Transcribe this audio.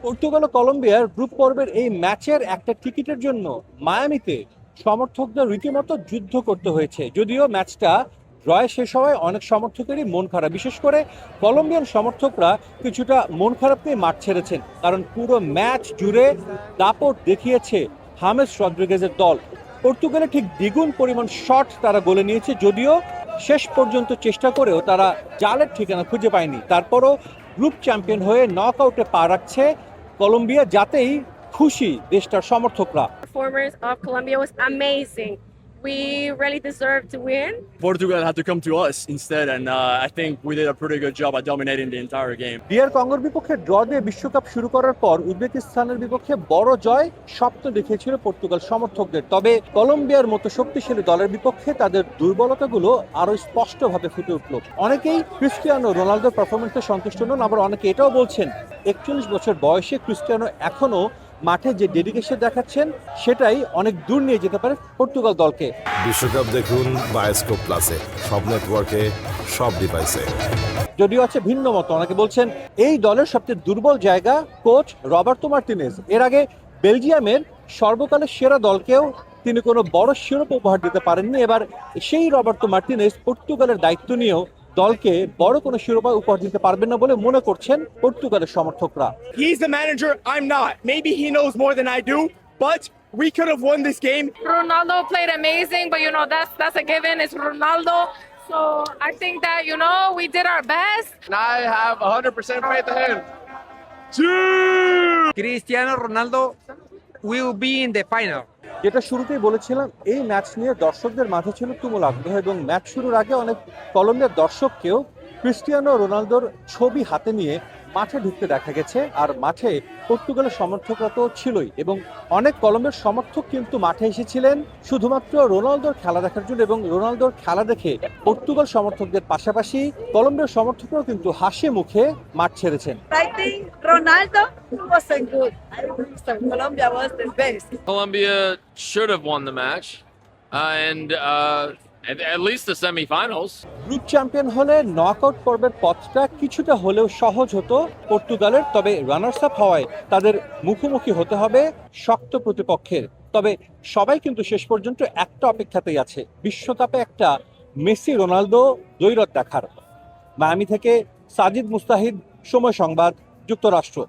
Portugal ও কলম্বিয়ার group পর্বের এই ম্যাচের একটা টিকিটের জন্য মায়ামিতে সমর্থকদের রীতিমতো যুদ্ধ করতে হয়েছে। যদিও ম্যাচটা ড্রয়ে শেষ হওয়ায় অনেক সমর্থকেরই মন খারাপ, বিশেষ করে কলম্বিয়ান সমর্থকরা কিছুটা মন খারাপ নিয়ে মাঠ ছেড়েছেন, কারণ পুরো ম্যাচ জুড়ে দাপট দেখিয়েছে হামেস রদ্রিগেজের দল। পর্তুগালে ঠিক দ্বিগুণ পরিমাণ শট তারা গোলে নিয়েছে, যদিও শেষ পর্যন্ত চেষ্টা করেও তারা জালের ঠিকানা খুঁজে পায়নি। তারপরও গ্রুপ চ্যাম্পিয়ন হয়ে নক আউটে পা রাখছে কলম্বিয়া, যাতেই খুশি দেশটার সমর্থকরা। Performance of Colombia was amazing. We really deserved to win. Portugal had to come to us instead, and I think we did a pretty good job at dominating the entire game. DR কঙ্গোর বিপক্ষে draw দিয়ে বিশ্বকাপ শুরু করার পর উজবেকিস্তানের বিপক্ষে বড় জয় স্বপ্ন দেখিয়েছিল পর্তুগাল সমর্থকদের। তবে কলম্বিয়ার মতো শক্তিশালী দলের বিপক্ষে তাদের দুর্বলতাগুলো আরো স্পষ্টভাবে ফুটে উঠল। অনেকেই ক্রিস্টিয়ানো রোনালদোর পারফরমেন্সে সন্তুষ্ট নন, আবার অনেকে এটাও বলছেন 41 বছর বয়সে ক্রিস্টিয়ানো এখনো মাঠে যে ডেডিকেশন দেখাচ্ছেন সেটাই অনেক দূর নিয়ে যেতে পারে পর্তুগাল দলকে। বিশ্বকাপ দেখুন বায়োস্কোপ প্লাসে, সব নেটওয়ার্কে, সব ডিভাইসে। যদিও আছে ভিন্ন মত, অনেকে বলছেন এই দলের সবচেয়ে দুর্বল জায়গা কোচ রবার্তো মার্টিনেজ। এর আগে বেলজিয়ামের সর্বকালের সেরা দলকেও তিনি কোনো বড় শিরোপা উপহার দিতে পারেননি। এবার সেই রবার্তো মার্টিনেজ পর্তুগালের দায়িত্ব নিয়েও দলকে বড় কোনো শিরোপা উপহার দিতে পারবেন না বলে মনে করছেন পর্তুগালের সমর্থকরা। He's the manager, I'm not. Maybe he knows more than I do, but we could have won this game. Ronaldo played amazing, but that's a given. It's Ronaldo. So I think that we did our best. And I have 100% faith in him. Cristiano Ronaldo will be in the final. যেটা শুরুতেই বলেছিলাম, এই match নিয়ে দর্শকদের মাঝে ছিল তুমুল আগ্রহ, এবং ম্যাচ শুরুর আগে অনেক কলম্বিয়ার দর্শককেও ক্রিস্টিয়ানো রোনালদোর ছবি হাতে নিয়ে মাঠে ঢুকতে দেখা গেছে। আর মাঠে পর্তুগালের সমর্থকরা তো ছিলই, এবং অনেক কলম্বিয়ার সমর্থক কিন্তু মাঠে এসেছিলেন শুধুমাত্র রোনালদোর খেলা দেখার জন্য। এবং রোনালদোর খেলা দেখে পর্তুগাল সমর্থকদের পাশাপাশি কলম্বিয়ার সমর্থকরাও কিন্তু হাসি মুখে মাঠ ছেড়েছেন। I think Ronaldo wasn't good. So Colombia was the best. Colombia should have won the match, and at least the semifinals. Group champion হলে নকআউট পর্বের পথটা কিছুটা হলেও সহজ হতো পর্তুগালের, তবে রানার্স আপ হওয়ায় তাদের মুখোমুখি হতে হবে শক্ত প্রতিপক্ষের। তবে সবাই কিন্তু শেষ পর্যন্ত একটা অপেক্ষাতেই আছে, বিশ্বকাপে একটা মেসি রোনালদো দ্বৈরথ দেখার। মায়ামি থেকে সাজিদ মুস্তাহিদ, সময় সংবাদ, যুক্তরাষ্ট্র।